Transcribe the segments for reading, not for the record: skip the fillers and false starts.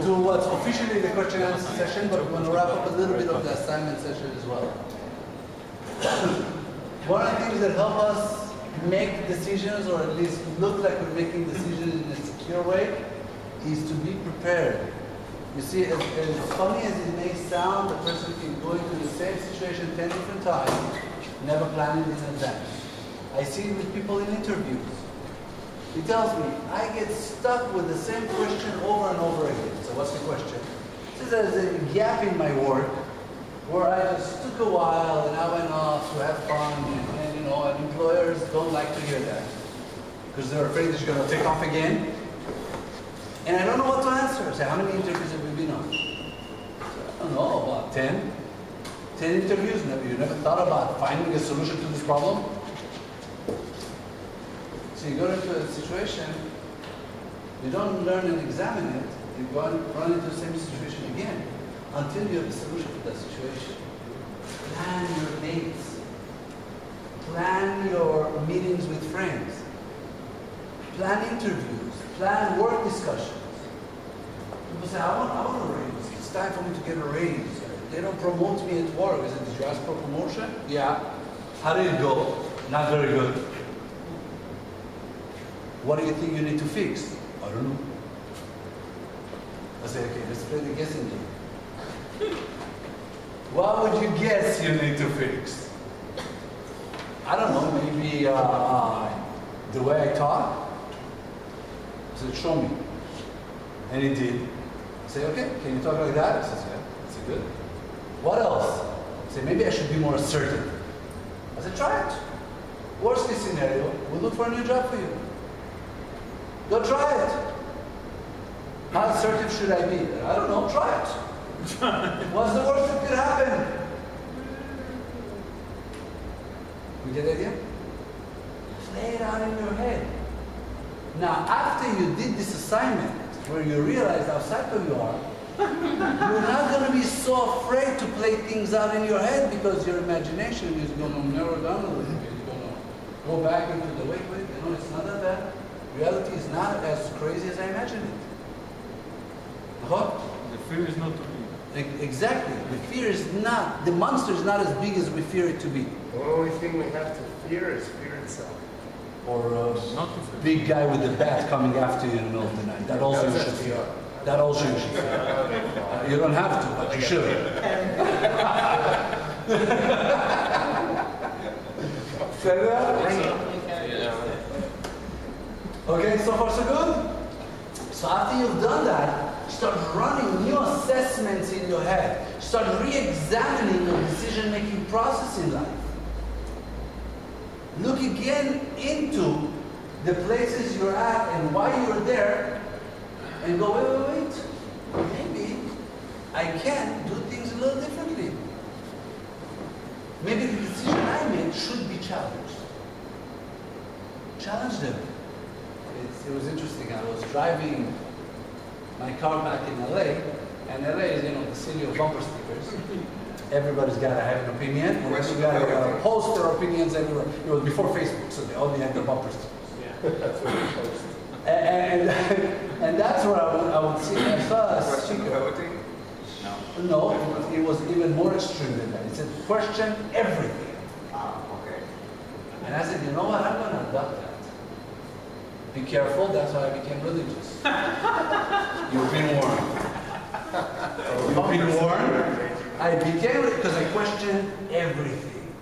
to what's officially the question and answer session, but we're going to wrap up a little bit of the assignment session as well. One of the things that help us make decisions, or at least look like we're making decisions in a secure way, is to be prepared. You see, as funny as it may sound, the person can go into the same situation 10 different times, never planning in advance. I see it with people in interviews. He tells me, I get stuck with the same question over and over again. So what's the question? He says there's a gap in my work where I just took a while and I went off to have fun, and you know, and employers don't like to hear that because they're afraid that you're going to take off again. And I don't know what to answer. I say, how many interviews have you been on? I don't know, about 10. 10 interviews. You never thought about finding a solution to this problem? So you go into a situation, you don't learn and examine it, you run into the same situation again until you have a solution to that situation. Plan your dates. Plan your meetings with friends. Plan interviews. Plan work discussions. People say, I want a raise. It's time for me to get a raise. They don't promote me at work. I said, did you ask for promotion? Yeah. How did it go? Not very good. What do you think you need to fix? I don't know. I say, okay, let's play the guessing game. What would you guess you need to fix? I don't know, maybe the way I talk. I said, show me. And he did. I say, okay, can you talk like that? He says, yeah, that's good. What else? I say, maybe I should be more assertive. I said, try it. Worst case scenario, we'll look for a new job for you. Go try it. How assertive should I be? I don't know, try it. What's the worst that could happen? You get the idea? Play it out in your head. Now, after you did this assignment, where you realize how psycho you are, you're not going to be so afraid to play things out in your head because your imagination is going to narrow down a little bit. You're going to go back into the wait, you know, it's not that bad. Reality is not as crazy as I imagined it. What? The fear is not too big. Exactly. The fear is not, the monster is not as big as we fear it to be. The only thing we have to fear is fear itself. Or a big guy with a bat coming after you in the middle of the night. That also you should fear. That also you should fear. You don't have to, but you should. Okay, so far so good? So after you've done that, start running new assessments in your head. Start re-examining your decision-making process in life. Look again into the places you're at and why you're there, and go, wait. Maybe I can do things a little differently. Maybe the decision I made should be challenged. Challenge them. It was interesting. I was driving my car back in LA, and LA is, you know, the city of bumper stickers. Everybody's got to have an opinion. And you got to post their opinions everywhere. It was before Facebook, so they only had the bumper stickers. Yeah, that's what you post. And that's where I would see my first sticker. No, it was even more extreme than that. It said, question everything. Okay. And I said, you know what, I'm going to adopt that. Be careful, that's why I became religious. You've been warned. You've been warned. I became, because I questioned everything.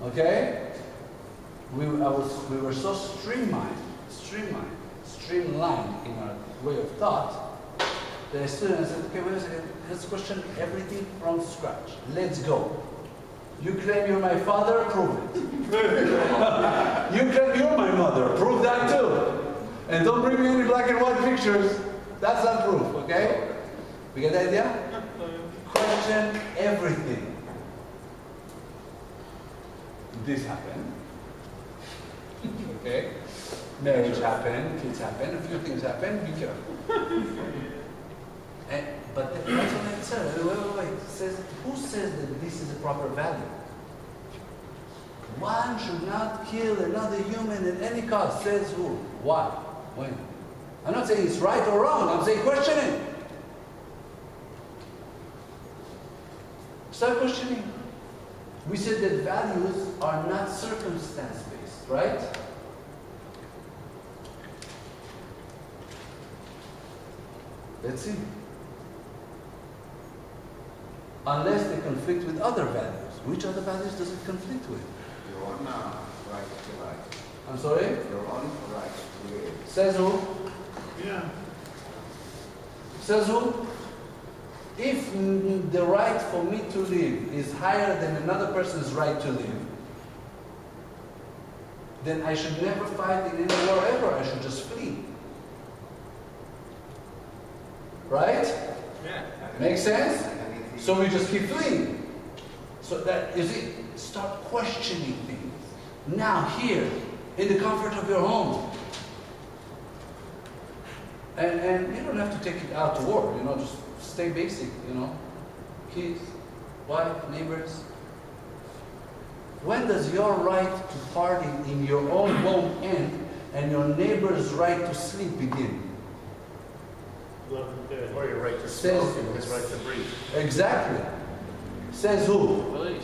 Okay? We were so streamlined in our way of thought, that I stood and I said, okay, wait a second, let's question everything from scratch. Let's go. You claim you're my father, prove it. You claim you're my mother, prove that too. And don't bring me any black and white pictures. That's not proof, okay? We get the idea? Question everything. This happened. Okay? Marriage happened, kids happened, a few things happened, be careful. But that's what it said. Wait. It says, who says that this is a proper value? One should not kill another human at any cost. Says who? Why? When? I'm not saying saying it's right or wrong. I'm saying question it. Start questioning. We said that values are not circumstance-based, right? Let's see. Unless they conflict with other values. Which other values does it conflict with? Your own right to life. I'm sorry? Your own right to live. Says who? Yeah. Says who? If the right for me to live is higher than another person's right to live, then I should never fight in any war ever. I should just flee. Right? Yeah. Makes sense? So we just keep fleeing. So that is it. Start questioning things. Now, here, in the comfort of your home. And you don't have to take it out to war, you know, just stay basic, you know. Kids, wife, neighbors. When does your right to party in your own home end and your neighbor's right to sleep begin? 11:30. Or your right to Says- smoke and his right to breathe. Exactly. Says who? Police.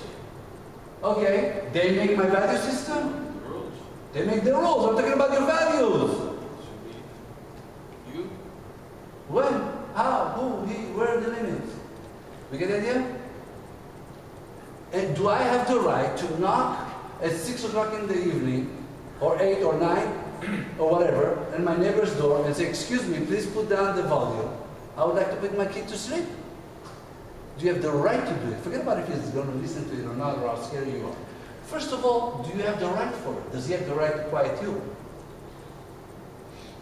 Okay, they make my value system. Rules. They make the rules. I'm talking about your values. Should be you. When? How? Who? He? Where are the limits? We get the idea? And do I have the right to knock at 6 o'clock in the evening, or 8 or 9, or whatever, at my neighbor's door and say, excuse me, please put down the volume. I would like to put my kid to sleep. Do you have the right to do it? Forget about if he's going to listen to it or not, or how scary you are. First of all, do you have the right for it? Does he have the right to quiet you?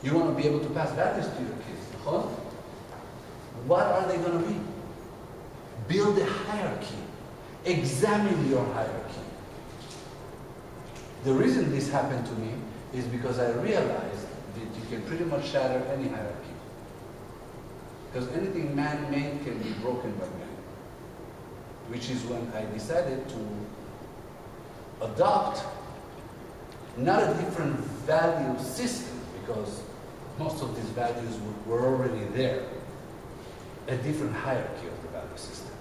You want to be able to pass values to your kids. Huh? What are they going to be? Build a hierarchy. Examine your hierarchy. The reason this happened to me is because I realized that you can pretty much shatter any hierarchy. Because anything man-made can be broken by man. Which is when I decided to adopt not a different value system, because most of these values were already there, a different hierarchy of the value system.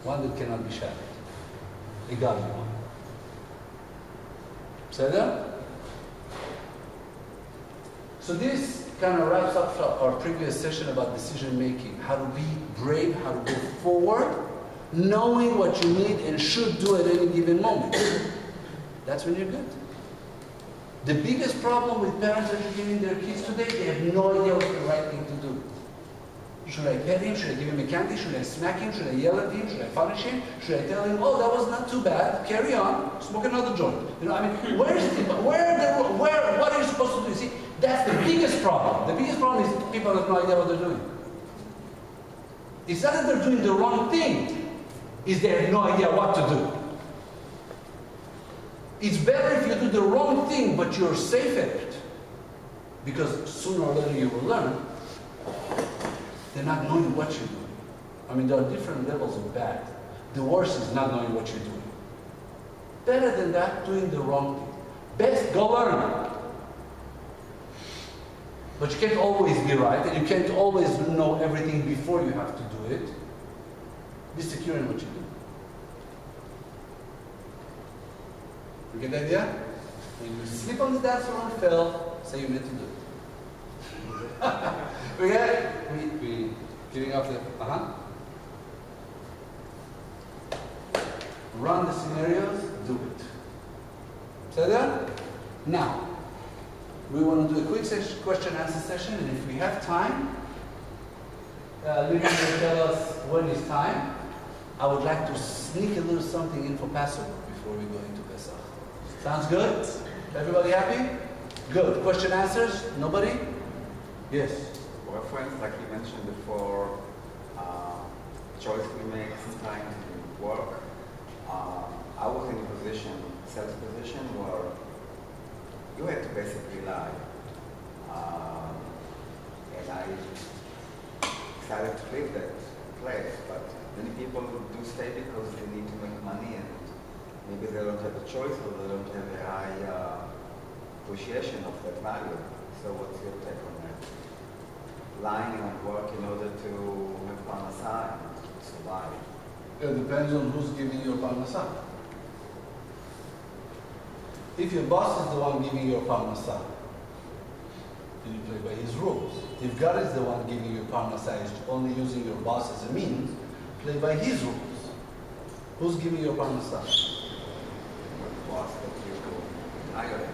One that cannot be shattered. A godly one. Say that? So this kind of wraps up our previous session about decision making. How to be brave, how to go forward, knowing what you need and should do at any given moment. That's when you're good. The biggest problem with parents educating their kids today, they have no idea what's the right thing to do. Should I pet him? Should I give him a candy? Should I smack him? Should I yell at him? Should I punish him? Should I tell him, oh, that was not too bad, carry on, smoke another joint? You know, I mean, what are you supposed to do? You see, that's the biggest problem. The biggest problem is people have no idea what they're doing. It's not that they're doing the wrong thing, it's they have no idea what to do. It's better if you do the wrong thing, but you're safe at it. Because sooner or later you will learn. They're not knowing what you're doing. I mean, there are different levels of bad. The worst is not knowing what you're doing. Better than that, doing the wrong thing. Best, go learn. But you can't always be right, and you can't always know everything before you have to do it. Be secure in what you do. You get the idea? When you sleep on the dance floor and fell, say you meant to do it. We get it? We giving up the, Run the scenarios, do it. So that? Now, we want to do a quick question and answer session, and if we have time, Lily will tell us when it's time. I would like to sneak a little something in for Passover before we go into Pesach. Sounds good? Everybody happy? Good. Question answers? Nobody? Yes. Reference, like you mentioned before, choice we make sometimes in work. I was in a position, sales position, where you had to basically lie. And I decided to leave that place, but many people do stay because they need to make money, and maybe they don't have a choice or they don't have a high appreciation of that value. So what's your take on that? lying on work in order to have parnasa and to survive? It depends on who's giving you a parnasa. If your boss is the one giving you a parnasa, then you play by his rules. If God is the one giving you parnasa, is only using your boss as a means, play by his rules. Who's giving you a parnasa? Boss that you hire him.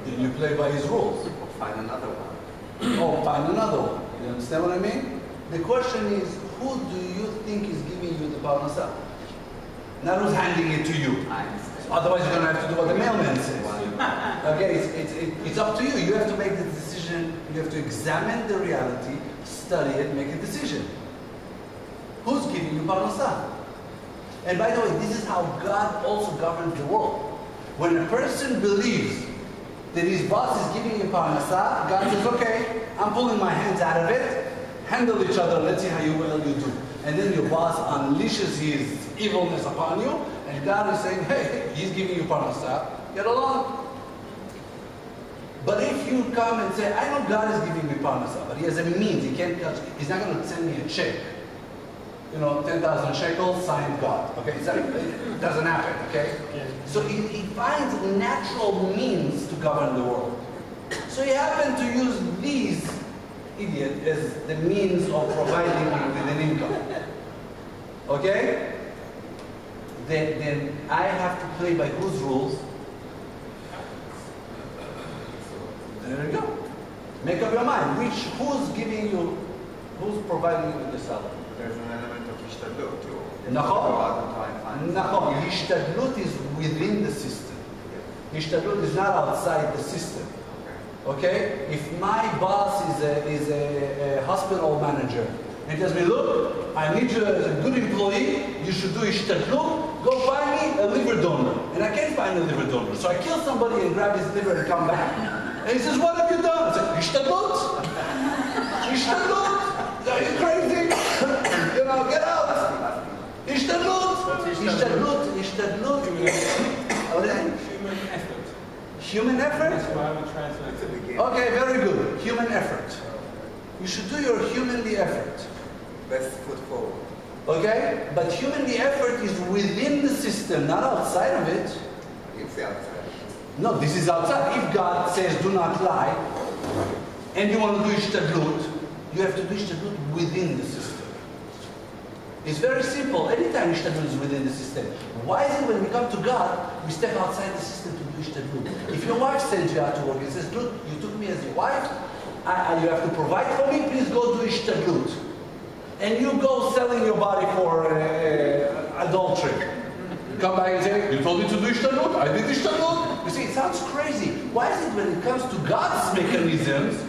Then you play by his rules. Or find another one. Oh, find another one. You understand what I mean? The question is, who do you think is giving you the parnasa? Not who's handing it to you. I understand. Otherwise, you're going to have to do what the mailman says. Okay, it's up to you. You have to make the decision. You have to examine the reality, study it, make a decision. Who's giving you parnasa? And by the way, this is how God also governs the world. When a person believes that his boss is giving you parnasa, God says, okay, I'm pulling my hands out of it. Handle each other. Let's see how well you do. And then your boss unleashes his evilness upon you, and God is saying, hey, he's giving you parnasa, get along. But if you come and say, I know God is giving me parnasa, but he has a means, he's not going to send me a check. 10,000 shekels, signed God. Okay, it doesn't happen, okay? So he finds natural means to govern the world. So he happened to use these idiot as the means of providing me with an income. Okay? Then I have to play by whose rules? There you go. Make up your mind. Who's providing you with the salary? There's an element of ishtadlut too. נכון. Ishtadlut is within the system. Ishtadlut is not outside the system. Okay? If my boss is a hospital manager and tells me, look, I need you as a good employee, you should do ishtadlut, go find me a liver donor. And I can't find a liver donor. So I kill somebody and grab his liver and come back. And he says, what have you done? I said, ishtadlut. Ishtadlut. Are you crazy? Get out. Ishtadlut. Ishtadlut. Human effort. Human effort? That's why we translate it. Okay, very good. Human effort. You should do your humanly effort. Best foot forward. Okay? But humanly effort is within the system, not outside of it. It's the outside. No, this is outside. If God says do not lie, and you want to do ishtadlut, you have to do ishtadlut within the system. It's very simple. Anytime ishtadlut is within the system. Why is it when we come to God, we step outside the system to do ishtadlut? If your wife sends you out to work and says, look, you took me as your wife, you have to provide for me, please go do ishtadlut. And you go selling your body for adultery. You come back and say, you told me to do ishtadlut, I did ishtadlut. You see, it sounds crazy. Why is it when it comes to God's mechanisms,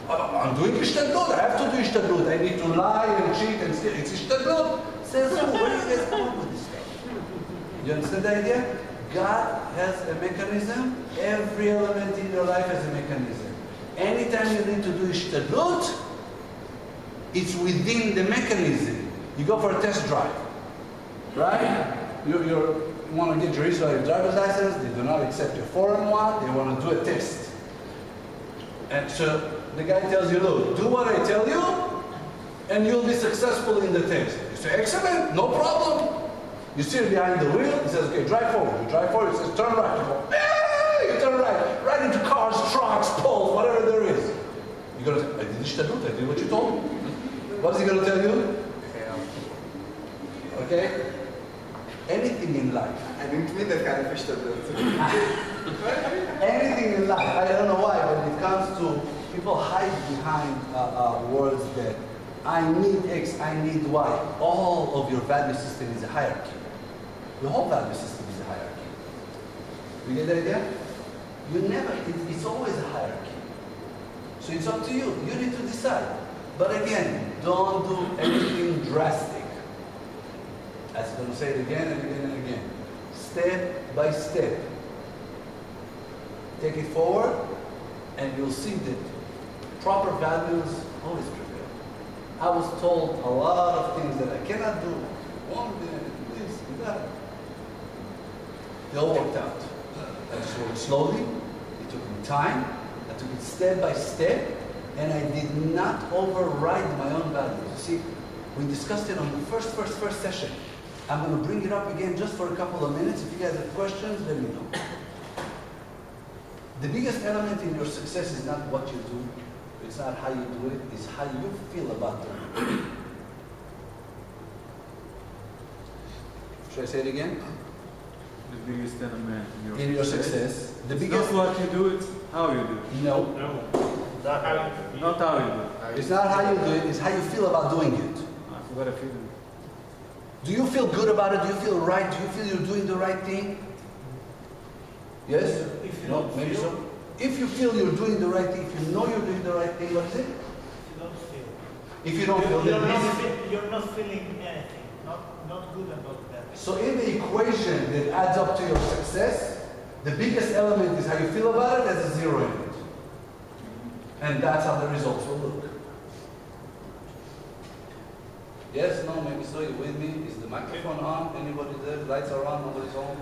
I'm doing ishtadlut, I have to do ishtadlut. I need to lie and cheat and steal. It's ishtadlut. Says, who? Where do you guys come up with this stuff? You understand the idea? God has a mechanism. Every element in your life has a mechanism. Anytime you need to do ishtadlut, it's within the mechanism. You go for a test drive, right? You want to get your Israeli driver's license. They do not accept your foreign one. They want to do a test. And so the guy tells you, look, do what I tell you, and you'll be successful in the test. You say, excellent, no problem. You sit behind the wheel. He says, okay, drive forward. You drive forward. He says, turn right. You go, you turn right. Right into cars, trucks, poles, whatever there is. You're going to say, I did ishtadlut. I did what you told me. What is he going to tell you? Okay? Anything in life. I didn't mean that kind of ishtadlut. Anything in life. I don't know why, but it comes to people hide behind words that I need X, I need Y. All of your value system is a hierarchy. The whole value system is a hierarchy. You get the idea? It's always a hierarchy. So it's up to you. You need to decide. But again, don't do anything drastic. I'm going to say it again and again and again. Step by step. Take it forward, and you'll see that proper values always prevail. I was told a lot of things that I cannot do. This, that. They all worked out. I just worked slowly. It took me time. I took it step by step. and I did not override my own values. You see, we discussed it on the first session. I'm going to bring it up again just for a couple of minutes. If you guys have questions, let me know. The biggest element in your success is not what you do. It's not how you do it. It's how you feel about doing it. Should I say it again? The biggest element In your success. The It's biggest. not what you do, it's how you do it. No. No. Not how you do. Not how you do it. It's not how you do it. It's how you feel about doing it. I forgot a feeling. Do you feel good about it? Do you feel right? Do you feel you're doing the right thing? Yes? If you No? don't Maybe feel- so? If you feel you're doing the right thing, if you know you're doing the right thing, what is it? You don't feel. If you don't feel, then this is- You're not feeling anything. Not good and not bad. So in the equation that adds up to your success, the biggest element is how you feel about it. There's a zero in it. And that's how the results will look. Yes, no, maybe so. You with me? Is the microphone on? Anybody there? Lights are on, nobody's home?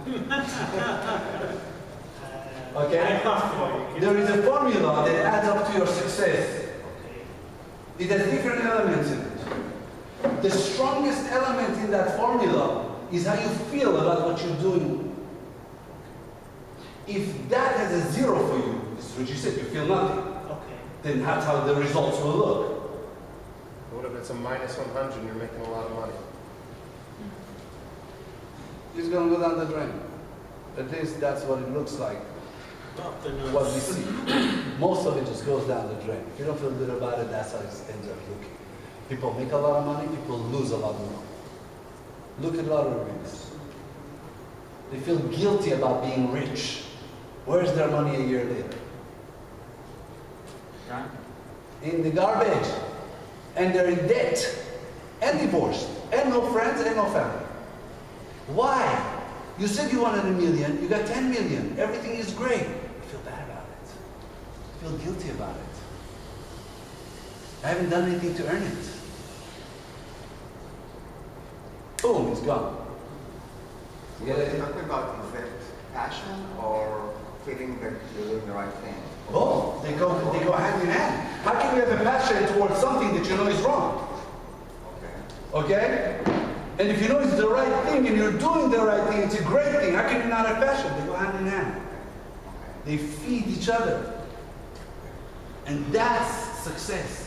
Okay? I have to. There is a formula that adds up to your success. Okay. It has different elements in it. The strongest element in that formula is how you feel about what you're doing. If that has a zero for you, this is what you said, you feel nothing, Okay. then that's how the results will look. What if it's a minus 100 and you're making a lot of money? It's going to go down the drain. At least that's what it looks like, what we see. Most of it just goes down the drain. If you don't feel good about it, that's how it ends up looking. People make a lot of money, people lose a lot more. Look at lottery winners. They feel guilty about being rich. Where's their money a year later? Right? In the garbage. And they're in debt. And divorced. And no friends and no family. Why? You said you wanted $1 million, you got 10 million. Everything is great. You feel bad about it. You feel guilty about it. I haven't done anything to earn it. Boom, it's gone. You get it? Talking about is that passion or feeling that you're doing the right thing? Both. They go hand in hand. How can you have a passion towards something that you know is wrong? Okay. Okay? And if you know it's the right thing and you're doing the right thing, it's a great thing. How can you not have passion? They go hand in hand. They feed each other. And that's success.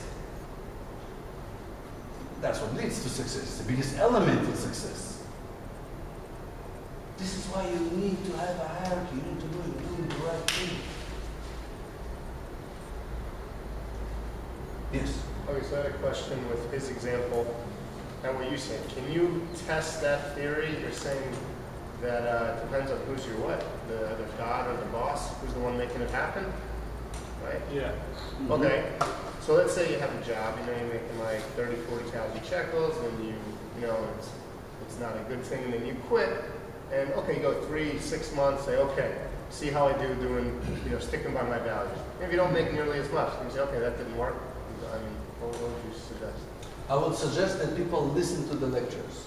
That's what leads to success. It's the biggest element in success. This is why you need to have a hierarchy. You need to know you're doing the right thing. Yes? Okay, so I had a question with his example and what you said. Can you test that theory? You're saying that it depends on who's your what? The God or the boss? Who's the one making it happen? Right? Yeah. Mm-hmm. Okay. So let's say you have a job, you're making like 30, 40,000 shekels, and you know, it's not a good thing, and then you quit, and okay, you go 3-6 months, say, okay, see how I do doing, sticking by my values. If you don't make nearly as much, you say, okay, that didn't work. I mean, what would you suggest? I would suggest that people listen to the lectures.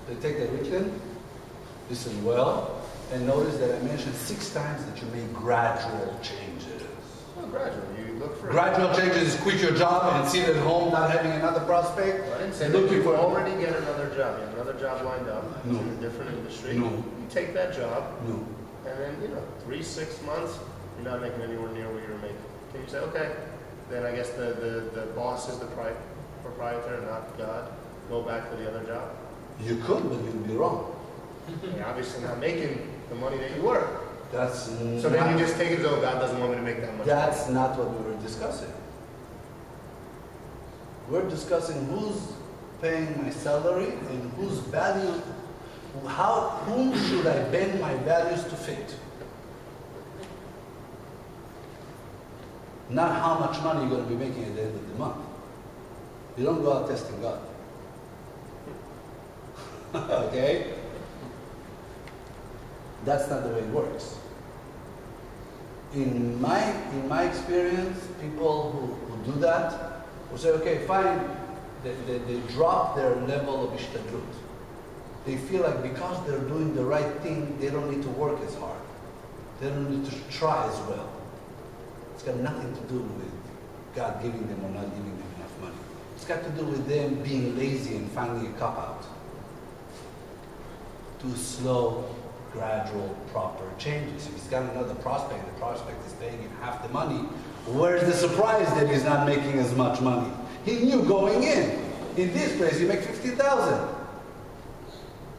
They take the weekend, listen well, and notice that I mentioned 6 times that you make gradual changes. Well, gradually, you look for Gradual changes is quit your job and sit at home not having another prospect. I didn't say and that looking you for already get another job. You have another job lined up. No. It's in a different industry. No. You take that job, No. and then 3-6 months, you're not making anywhere near what you're making. Can you say, okay, then I guess the boss is the proprietor, not God. Go back to the other job. You could, but you'd be wrong. You're obviously not making the money that you work. That's So then you just take it as, oh, God doesn't want me to make that much. That's not what we were discussing. We're discussing who's paying my salary and whose value, whom should I bend my values to fit? Not how much money you're going to be making at the end of the month. You don't go out testing God. Okay? That's not the way it works. In my experience, people who do that will say, okay, fine, they drop their level of ishtadlut. They feel like because they're doing the right thing, they don't need to work as hard. They don't need to try as well. It's got nothing to do with God giving them or not giving them enough money. It's got to do with them being lazy and finding a cop-out. To slow, gradual, proper changes. If he's got another prospect, the prospect is paying him half the money, where's the surprise that he's not making as much money? He knew going in. In this place, you make 50,000.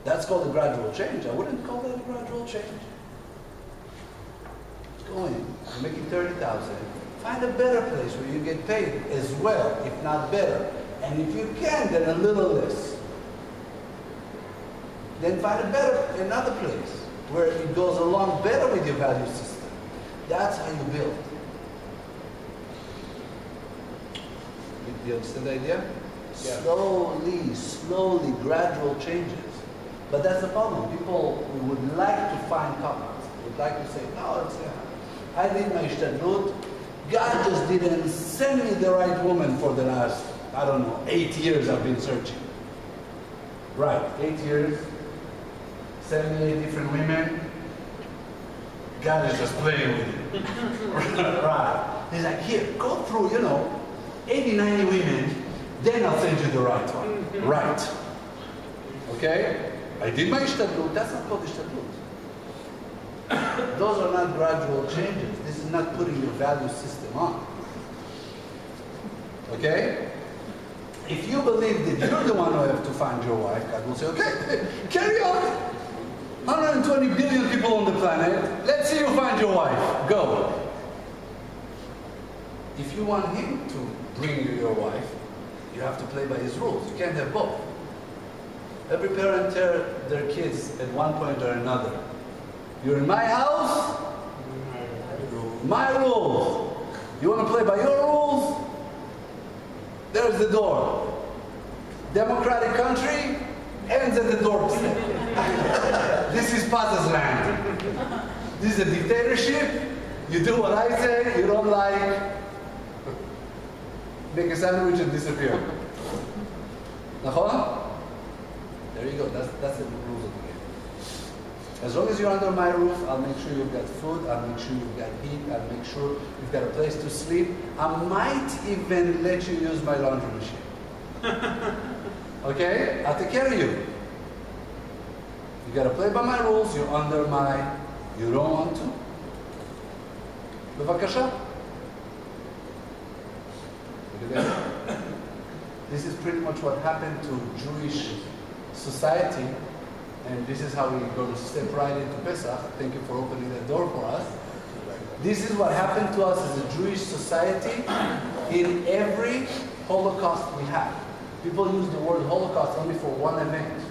That's called a gradual change. I wouldn't call that a gradual change. Go in. You're making 30,000. Find a better place where you get paid as well, if not better. And if you can, then a little less. Then find another place where it goes along better with your value system. That's how you build. Do you understand the idea? Yeah. Slowly, gradual changes. But that's the problem. People would like to find couples. Would like to say, no, I did my ishtadlut. God just didn't send me the right woman for the last, 8 years I've been searching. Right, 8 years, 78 different women. God is just playing with you. Right. He's like, here, go through, 80, 90 women, then I'll send you the right one. Right. Okay? I did my ishtadlut. That's not called ishtadlut. Those are not gradual changes. This is not putting your value system on. Okay? If you believe that you're the one who have to find your wife, God will say, okay, carry on. 120 billion people on the planet. Let's see you find your wife. Go. If you want him to bring you your wife, you have to play by his rules. You can't have both. Every parent tells their kids at one point or another, you're in my house, my rules. You want to play by your rules? There's the door. Democratic country ends at the doorstep. This is Paz land. This is a dictatorship. You do what I say, you don't like, make a sandwich and disappear. Nachon? There you go, that's the rules of the game. As long as you're under my roof, I'll make sure you've got food, I'll make sure you've got heat, I'll make sure you've got a place to sleep. I might even let you use my laundry machine. Okay? I'll take care of you. You gotta play by my rules, you're under my, you don't want to? Bevakasha. Look at that. This is pretty much what happened to Jewish society, and this is how we're going to step right into Pesach. Thank you for opening that door for us. This is what happened to us as a Jewish society in every Holocaust we had. People use the word Holocaust only for one event,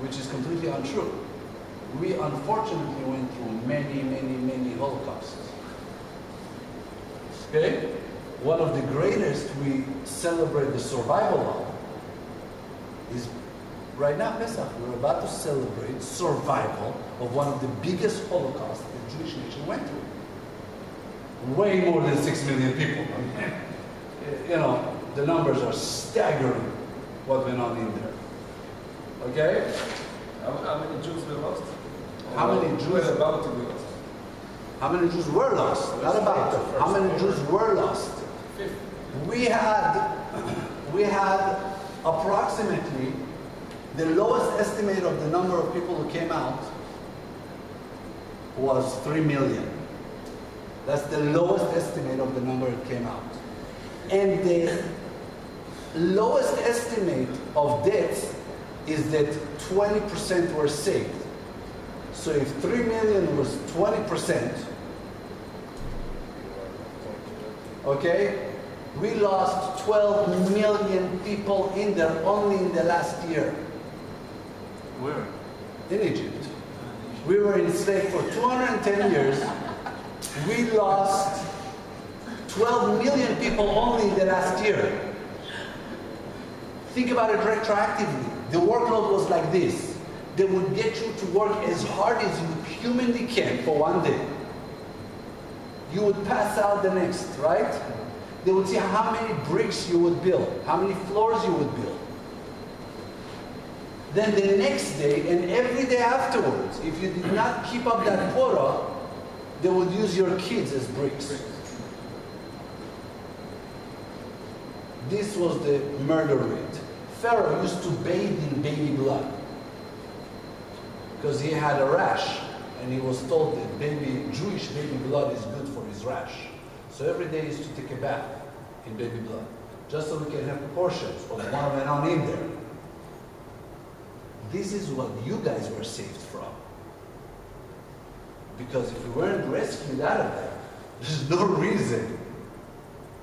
which is completely untrue. We unfortunately went through many Holocausts. Okay? One of the greatest we celebrate the survival of is right now, Pesach. We're about to celebrate survival of one of the biggest Holocausts the Jewish nation went through. Way more than 6 million people. The numbers are staggering what went on in there. Okay? How many Jews were lost? How many Jews were about to be lost? How many Jews were lost? Not about. How many Jews were lost? We had approximately the lowest estimate of the number of people who came out was 3 million. That's the lowest estimate of the number that came out. And the lowest estimate of deaths is that 20% were saved. So if 3 million was 20%, okay, we lost 12 million people in there only in the last year. Where? In Egypt. We were enslaved for 210 years. We lost 12 million people only in the last year. Think about it retroactively. The workload was like this. They would get you to work as hard as you humanly can for one day. You would pass out the next, right? They would see how many bricks you would build, how many floors you would build. Then the next day and every day afterwards, if you did not keep up that quota, they would use your kids as bricks. This was the murder rate. Pharaoh used to bathe in baby blood because he had a rash, and he was told that Jewish baby blood is good for his rash. So every day he used to take a bath in baby blood, just so we can have proportions of what went on in there. This is what you guys were saved from. Because if you weren't rescued out of there, there's no reason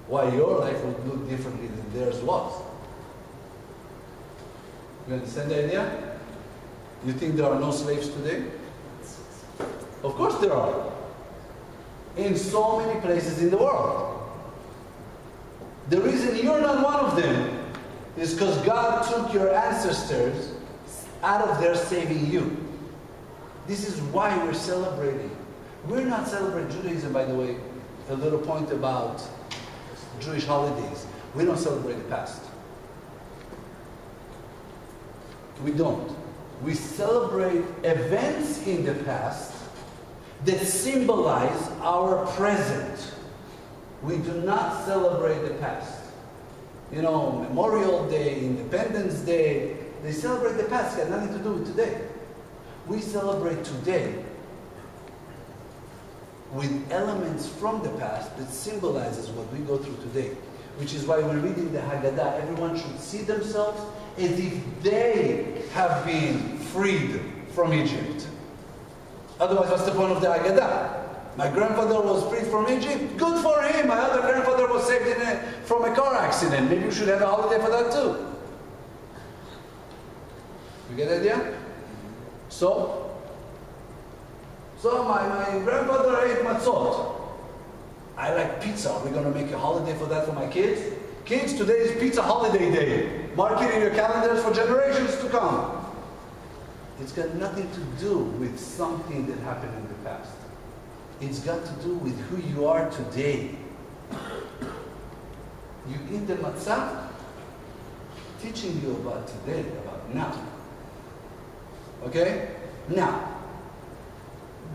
why your life would look differently than theirs was. You understand the idea? You think there are no slaves today? Of course there are. In so many places in the world. The reason you're not one of them is because God took your ancestors out of there saving you. This is why we're celebrating. We're not celebrating Judaism, by the way. A little point about Jewish holidays. We don't celebrate the past. We don't. We celebrate events in the past that symbolize our present. We do not celebrate the past. You know, Memorial Day, Independence Day, they celebrate the past. It has nothing to do with today. We celebrate today with elements from the past that symbolizes what we go through today. Which is why we're reading the Haggadah. Everyone should see themselves as if they have been freed from Egypt. Otherwise, what's the point of the Haggadah? My grandfather was freed from Egypt. Good for him. My other grandfather was saved from a car accident. Maybe we should have a holiday for that too. You get the idea? So my grandfather ate matzot. I like pizza. Are we going to make a holiday for that for my kids? Kids, today is Pizza Holiday Day. Mark it in your calendars for generations to come. It's got nothing to do with something that happened in the past. It's got to do with who you are today. You eat the matzah, teaching you about today, about now. Okay? Now,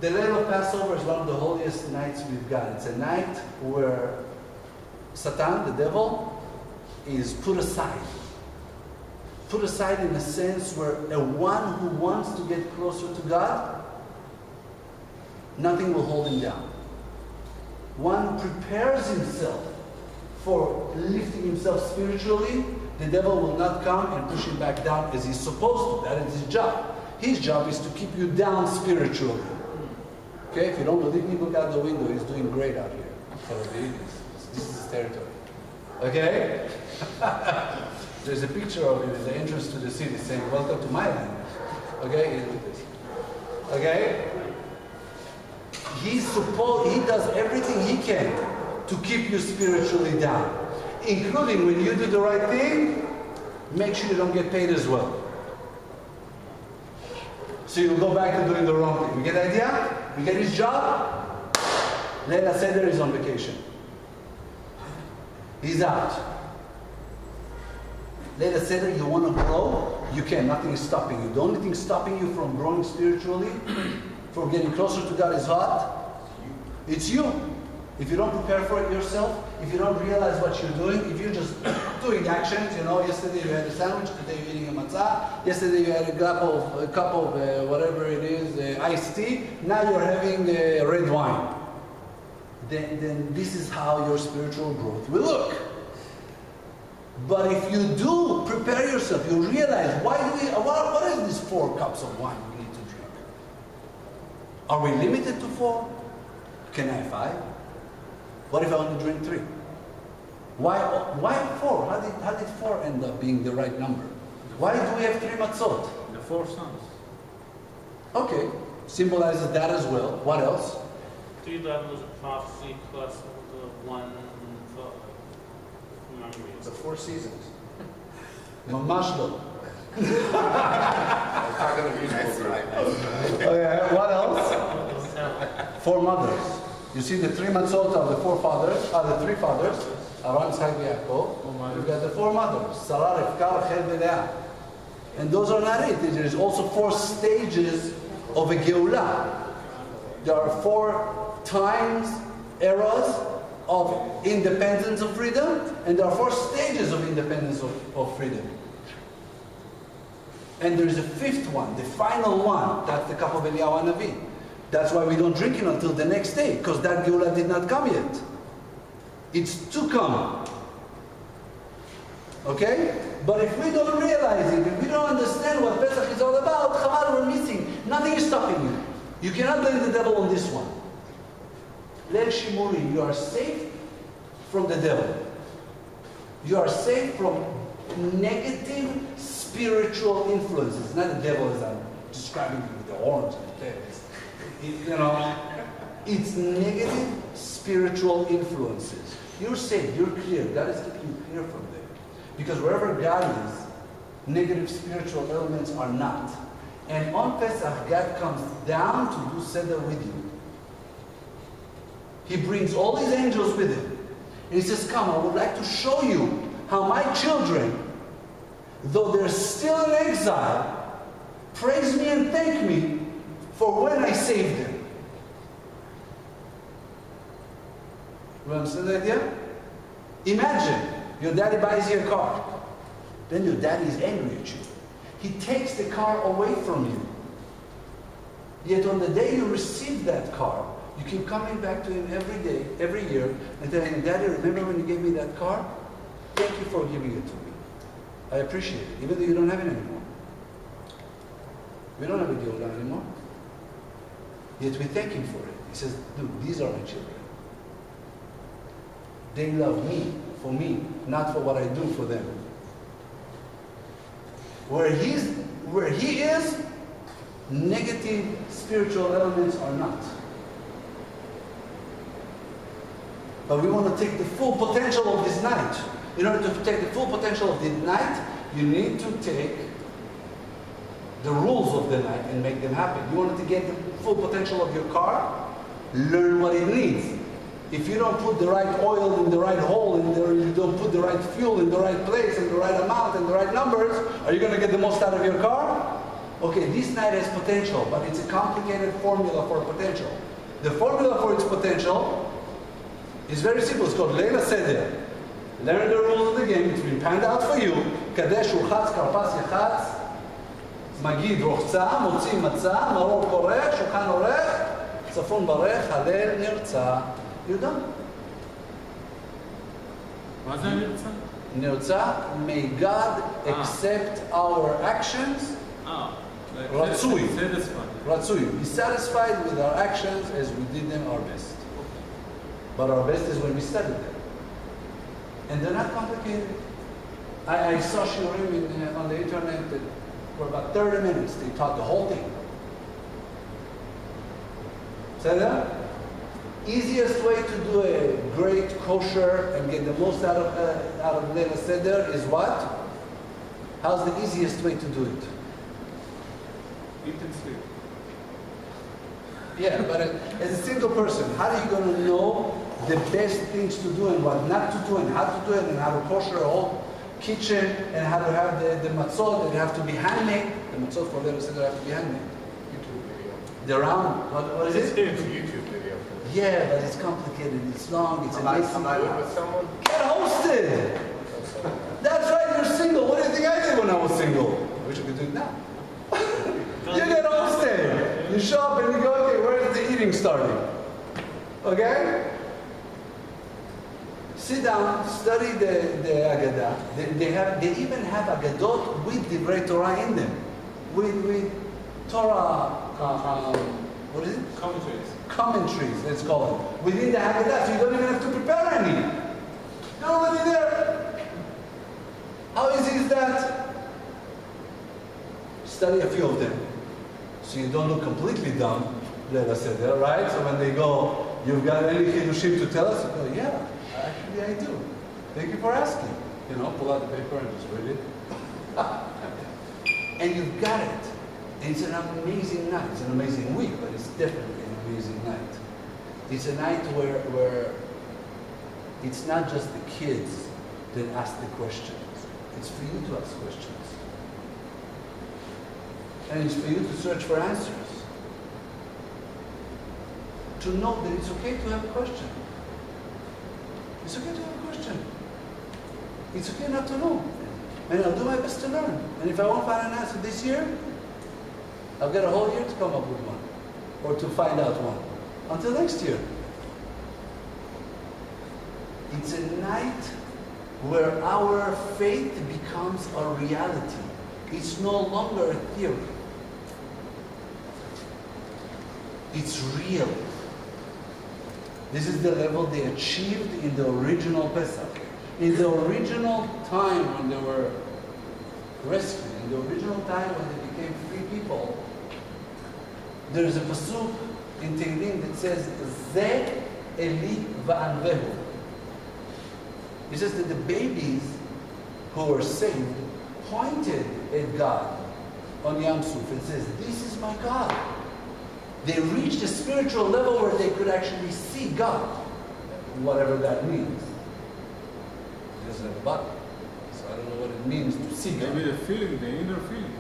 the Layl of Passover is one of the holiest nights we've got. It's a night where Satan, the devil, is put aside. Put aside in a sense where a one who wants to get closer to God, nothing will hold him down. One who prepares himself for lifting himself spiritually, the devil will not come and push him back down as he's supposed to. That is his job. His job is to keep you down spiritually. Okay, if you don't believe me, look out the window. He's doing great out here. Tel Aviv. This is his territory. Okay? There's a picture of him at the entrance to the city saying, "Welcome to my land." Okay? Look at this. Okay? He does everything he can to keep you spiritually down. Including when you do the right thing, make sure you don't get paid as well. So you'll go back to doing the wrong thing. You get the idea? You get his job? Leila Seder is on vacation. He's out. Leila Seder, you want to grow? You can. Nothing is stopping you. The only thing stopping you from growing spiritually, from getting closer to God is what? It's you. If you don't prepare for it yourself, if you don't realize what you're doing, if you're just doing actions, you know, yesterday you had a sandwich, today you're eating a matzah, yesterday you had a cup of whatever it is, iced tea, now you're having red wine. Then this is how your spiritual growth will look. But if you do prepare yourself, you realize, what is this 4 cups of wine we need to drink? Are we limited to 4? Can I have 5? What if I only drink 3? Why 4? How did 4 end up being the right number? Why do we have 3 matzot? The 4 sons. Okay, symbolizes that as well. What else? 3 levels of prophecy plus the 1 memory. The 4 seasons. Mamash lo. I'm talking to musical group. Okay, what else? 4 mothers. You see the 3 matzot of the 4 fathers, the 3 fathers, Aram, Yitzchak, Yaakov. You've got the 4 mothers, Sarah, Rivka, Rachel, and Leah. And those are not it. There's also 4 stages of a Geulah. There are 4 times, eras, of independence of freedom, and there are 4 stages of independence of freedom. And there is a 5th one, the final one. That's the cup of Eliyahu Hanavi. That's why we don't drink it until the next day, because that Geulah did not come yet. It's to come. Okay? But if we don't realize it, if we don't understand what Pesach is all about, Chaval, we're missing. Nothing is stopping you. You cannot blame the devil on this one. Leil Shimuri, you are safe from the devil. You are safe from negative spiritual influences. Not the devil as I'm describing it with the horns and the tails. You know, it's negative spiritual influences. You're safe, you're clear. God is keeping you clear from there. Because wherever God is, negative spiritual elements are not. And on Pesach, God comes down to do Seder with you. He brings all his angels with him. And he says, come, I would like to show you how my children, though they're still in exile, praise me and thank me for when I saved them. You understand the idea? Imagine your daddy buys you a car. Then your daddy is angry at you. He takes the car away from you. Yet on the day you receive that car, you keep coming back to him every day, every year, and telling him, Daddy, remember when you gave me that car? Thank you for giving it to me. I appreciate it, even though you don't have it anymore. We don't have a Geulah anymore. Yet we thank him for it. He says, dude, these are my children. They love me, for me, not for what I do for them. Where he is, negative spiritual elements are not. But we want to take the full potential of this night. In order to take the full potential of the night, you need to take the rules of the night and make them happen. You want to get the full potential of your car? Learn what it needs. If you don't put the right oil in the right hole, and you don't put the right fuel in the right place, and the right amount, and the right numbers, are you going to get the most out of your car? Okay, this night has potential, but it's a complicated formula for potential. The formula for its potential is very simple. It's called Leil Seder. Learn the rules of the game. It's been planned out for you. Kadesh Urchatz, Karpas Yechatz, Magid Rochza, Motzi Matzah, Maror Korech, Shulchan Orech, Tzafon Barech, Halel Nirtzah. You're done. מה זה הנרצה? Nirtzah, may God accept our actions. Ratzui. Ratzui. Be satisfied with our actions as we did them our best. But our best is when we studied them. And they're not complicated. I saw shiurim on the internet that for about 30 minutes they taught the whole thing. Say that? Easiest way to do a great kosher and get the most out of Leil Seder is what? How's the easiest way to do it? Eat and sleep. Yeah, but as a single person, how are you going to know the best things to do and what not to do and how to do it and how to kosher a whole kitchen and how to have the matzot that have to be handmade? The matzot for Leil Seder have to be handmade. YouTube video. The round, what is it? It's a YouTube video. Yeah, but it's complicated, it's long, it's amazing. Am I with someone? Get hosted! That's right, you're single. What do you think I did when I was single? I wish I could do it now. You get hosted. You show up and you go, okay, where is the eating starting? Okay? Sit down, study the Agadah. They even have Agadot with Divrei Torah in them. With Torah, what is it? Commentaries, let's call it. Within the Haggadah, so you don't even have to prepare any. They're already there. How easy is that? Study a few of them. So you don't look completely dumb, Leil Seder, right? So when they go, you've got any Chidushim to tell us? You go, yeah, actually I do. Thank you for asking. You know, pull out the paper and just read it. And you've got it. And it's an amazing night. It's an amazing week, but it's definitely an amazing night. It's a night where it's not just the kids that ask the questions. It's for you to ask questions. And it's for you to search for answers. To know that it's okay to have a question. It's okay to have a question. It's okay not to know. And I'll do my best to learn. And if I won't find an answer this year, I'll get a whole year to come up with one. Or to find out one. Until next year. It's a night where our faith becomes a reality. It's no longer a theory. It's real. This is the level they achieved in the original Pesach. In the original time when they were rescued, in the original time when they became free people, there is a pasuk in Tehillim that says, Ze Eli va'anvehu. It says that the babies who were saved pointed at God on Yam Suf and says, this is my God. They reached a spiritual level where they could actually see God, whatever that means. It doesn't have a body, so I don't know what it means to see God. Maybe the feeling, the inner feeling.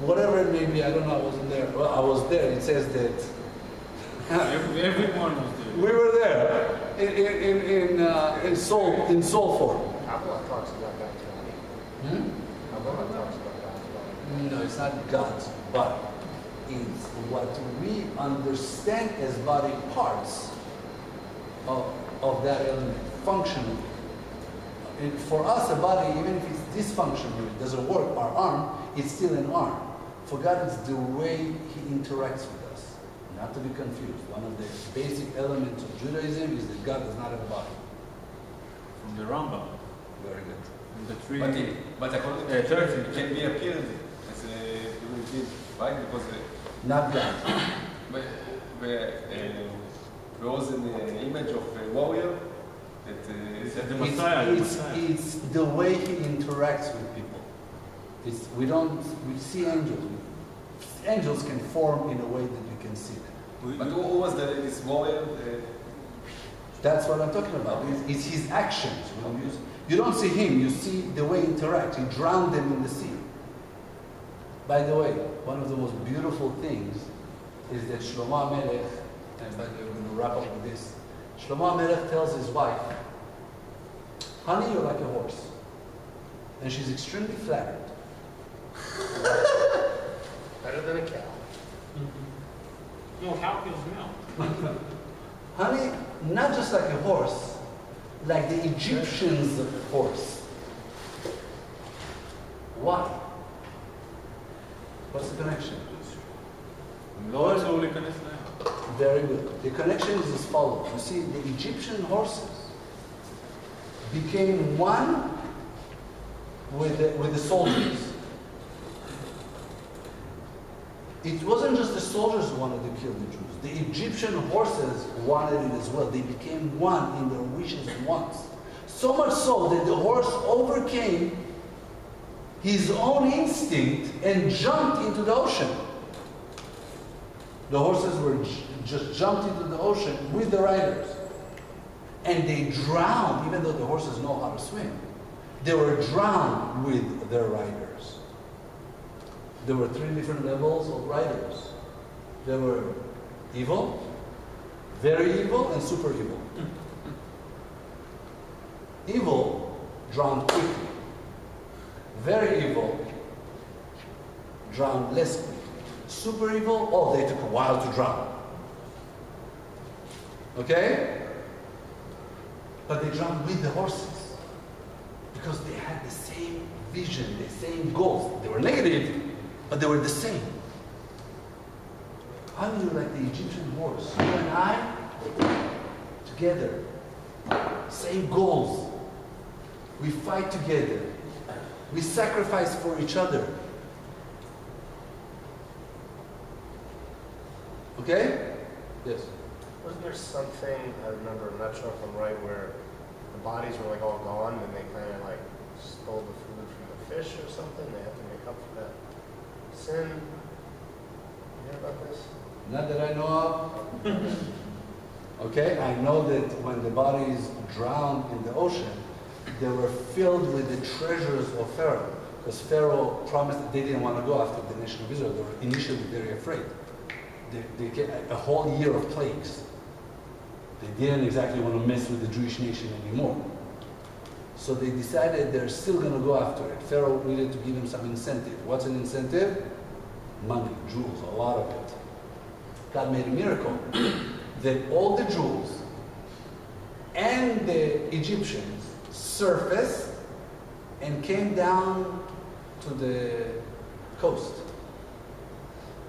Whatever it may be, I don't know, I wasn't there. Well, I was there. It says that Everyone was there. we were there in soul form. Kabbalah talks about God's body. Hmm? Kabbalah talks about God's body. No, it's not God's body. It's what we understand as body parts of that element, functionally. And for us, a body, even if it's dysfunctional, it doesn't work, our arm, it's still an arm. For God, it's the way He interacts with us. Not to be confused. One of the basic elements of Judaism is that God does not have a body. From the Rambam. Very good. From the tree. But according to church, it can be appeared as a human being, right? Because Not God. there was an image of a warrior that The Messiah. It's the way He interacts with people. We see angels. Angels can form in a way that we can see them. But who was this warrior? That's what I'm talking about. It's His actions. You don't see Him, you see the way He interacts. He drowned them in the sea. By the way, one of the most beautiful things is that Shlomo HaMelech, and by the way, we're going to wrap up with this. Shlomo HaMelech tells his wife, honey, you're like a horse. And she's extremely flattered. Better than a cow. No, how feels now? Honey, not just like a horse, like the Egyptians' horse. Why? What's the connection? לא רצו להיכנס להם. Very good. The connection is as follows. You see, the Egyptian horses became one with the soldiers. It wasn't just the soldiers who wanted to kill the Jews. The Egyptian horses wanted it as well. They became one in their wishes and wants. So much so that the horse overcame his own instinct and jumped into the ocean. The horses were just jumped into the ocean with the riders. And they drowned, even though the horses know how to swim. They were drowned with their riders. There were 3 different levels of riders. There were evil, very evil, and super evil. Evil drowned quickly. Very evil drowned less quickly. Super evil, they took a while to drown. Okay? But they drowned with the horses because they had the same vision, the same goals. They were negative, but they were the same. How do you like the Egyptian horse? You and I, together, same goals. We fight together. We sacrifice for each other. Okay? Yes. Wasn't there something, I remember, I'm not sure if I'm right, where the bodies were like all gone and they kind of like stole the food from the fish or something? They had to make up for that sin. You hear about this? Not that I know of. Okay? I know that when the bodies drowned in the ocean, they were filled with the treasures of Pharaoh. Because Pharaoh promised that they didn't want to go after the nation of Israel. They were initially very afraid. They get a whole year of plagues. They didn't exactly want to mess with the Jewish nation anymore. So they decided they're still going to go after it. Pharaoh needed to give him some incentive. What's an incentive? Money, jewels, a lot of it. God made a miracle that all the jewels and the Egyptians surfaced and came down to the coast.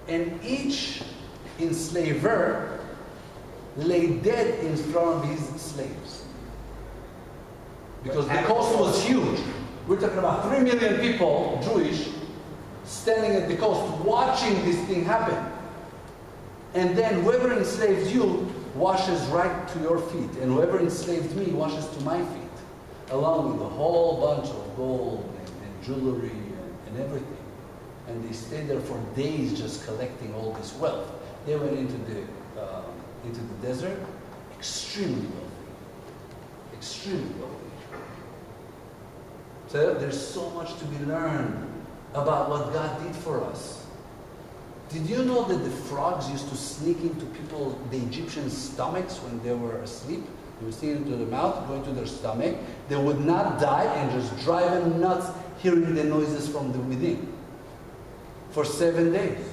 And each enslaver lay dead in front of his slaves. Because the coast was huge. We're talking about 3 million people, Jewish, standing at the coast watching this thing happen. And then whoever enslaves you washes right to your feet. And whoever enslaved me washes to my feet. Along with a whole bunch of gold and jewelry and everything. And they stayed there for days just collecting all this wealth. They went into the desert, extremely wealthy. Extremely wealthy. So there's so much to be learned about what God did for us. Did you know that the frogs used to sneak into the Egyptians' stomachs when they were asleep? They would sneak into their mouth, go into their stomach. They would not die and just drive them nuts hearing the noises from the within. For 7 days.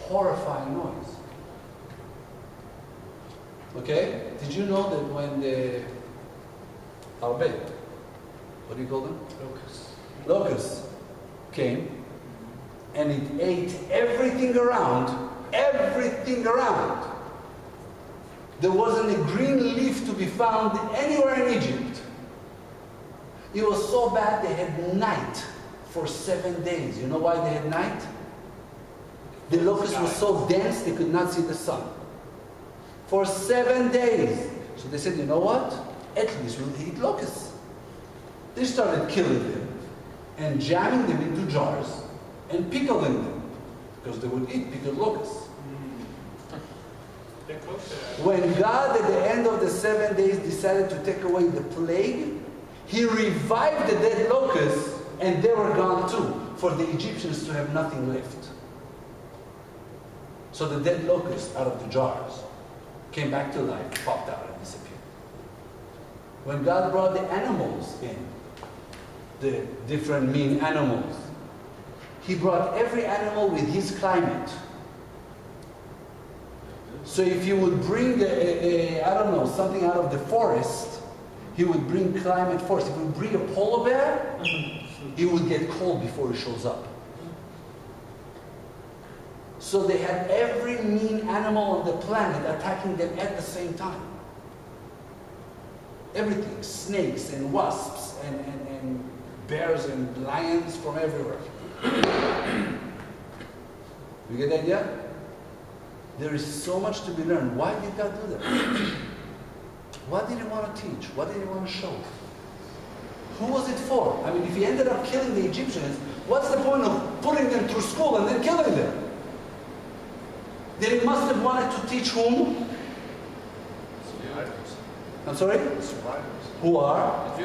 Horrifying noise. Okay? Did you know that when the Arbe, what do you call them? Locusts came and it ate everything around. There wasn't a green leaf to be found anywhere in Egypt. It was so bad they had night for 7 days. You know why they had night? The locust was so dense they could not see the sun. For 7 days. So they said, you know what? At least we'll eat locusts. They started killing them and jamming them into jars and pickling them because they would eat pickled locusts. When God at the end of the 7 days decided to take away the plague, He revived the dead locusts and they were gone too, for the Egyptians to have nothing left. So the dead locusts out of the jars came back to life, popped out and disappeared. When God brought the animals in, the different mean animals, He brought every animal with his climate. So if you would bring I don't know, something out of the forest, He would bring climate forest. If you would bring a polar bear, he would get cold before he shows up. So they had every mean animal on the planet attacking them at the same time. Everything, snakes and wasps and bears and lions from everywhere. You get the idea? There is so much to be learned. Why did God do that? What did He want to teach? What did He want to show? Who was it for? I mean, if He ended up killing the Egyptians, what's the point of putting them through school and then killing them? Then He must have wanted to teach whom? Survivors. I'm sorry? Survivors. Who are?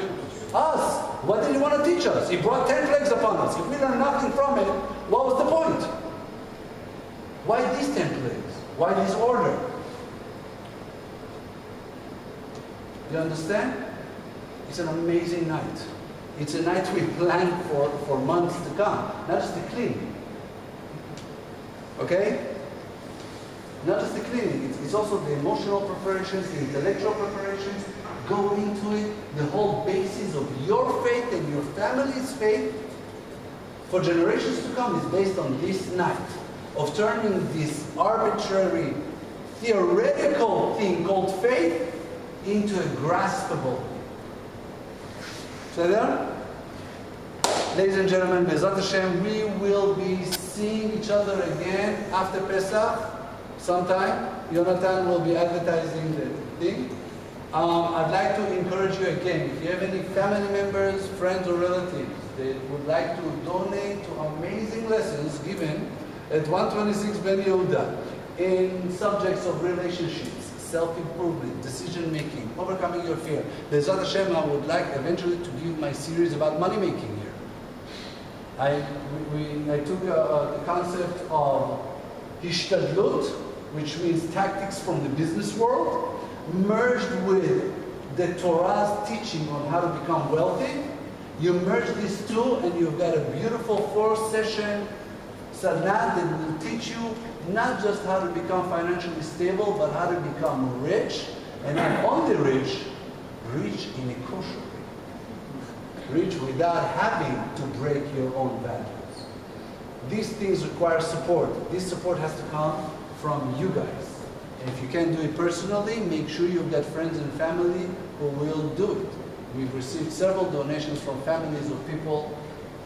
Us. What did He want to teach us? He brought 10 plagues upon us. If we learn nothing from it, what was the point? Why these 10 plagues? Why this order? You understand? It's an amazing night. It's a night we planned for months to come. Not just the cleaning. Okay? Not just the cleaning. It's also the emotional preparations, the intellectual preparations. Go into it. The whole basis of your faith and your family's faith for generations to come is based on this night of turning this arbitrary, theoretical thing called faith into a graspable. So there? Ladies and gentlemen, Be'ezrat Hashem, we will be seeing each other again after Pesach sometime. Yonatan will be advertising the thing. I'd like to encourage you again, if you have any family members, friends or relatives that would like to donate to amazing lessons given at 126 Ben Yehuda in subjects of relationships, self-improvement, decision-making, overcoming your fear. Be'ezrat Hashem, I would like eventually to give my series about money-making here. I took the concept of Hishtadlut, which means tactics from the business world, merged with the Torah's teaching on how to become wealthy. You merge these two and you've got a beautiful 4-session sadhana that will teach you not just how to become financially stable, but how to become rich, and not only rich in a kosher way. Rich without having to break your own values. These things require support. This support has to come from you guys. And if you can't do it personally, make sure you've got friends and family who will do it. We've received several donations from families of people,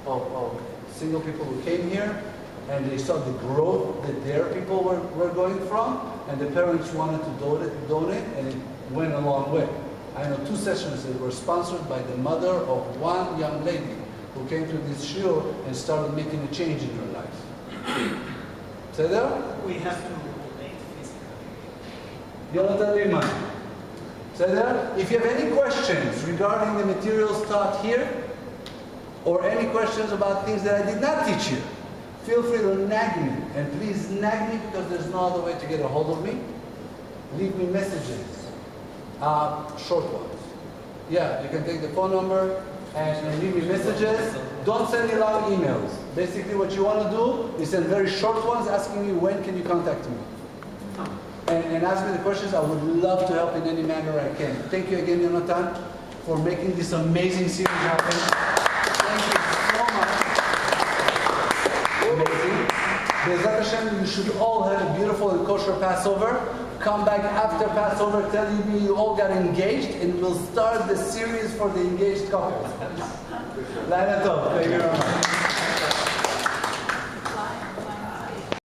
of single people who came here, and they saw the growth that their people were going from, and the parents wanted to donate, and it went a long way. I know 2 sessions that were sponsored by the mother of one young lady who came to this shiur and started making a change in her life. Say that? We have to donate physically. Yonatan Liman. Say that? If you have any questions regarding the materials taught here, or any questions about things that I did not teach you, feel free to nag me. And please nag me because there's no other way to get a hold of me. Leave me messages. Short ones. Yeah, you can take the phone number and leave me messages. Don't send me long emails. Basically what you want to do is send very short ones asking me when can you contact me. And ask me the questions. I would love to help in any manner I can. Thank you again, Yonatan, for making this amazing series happen. Thank you so much. Amazing. Be'ezrat Hashem, you should all have a beautiful and kosher Passover. Come back after Passover, tell me you all got engaged, and we'll start the series for the engaged couples. Laila Tov. Thank you very much.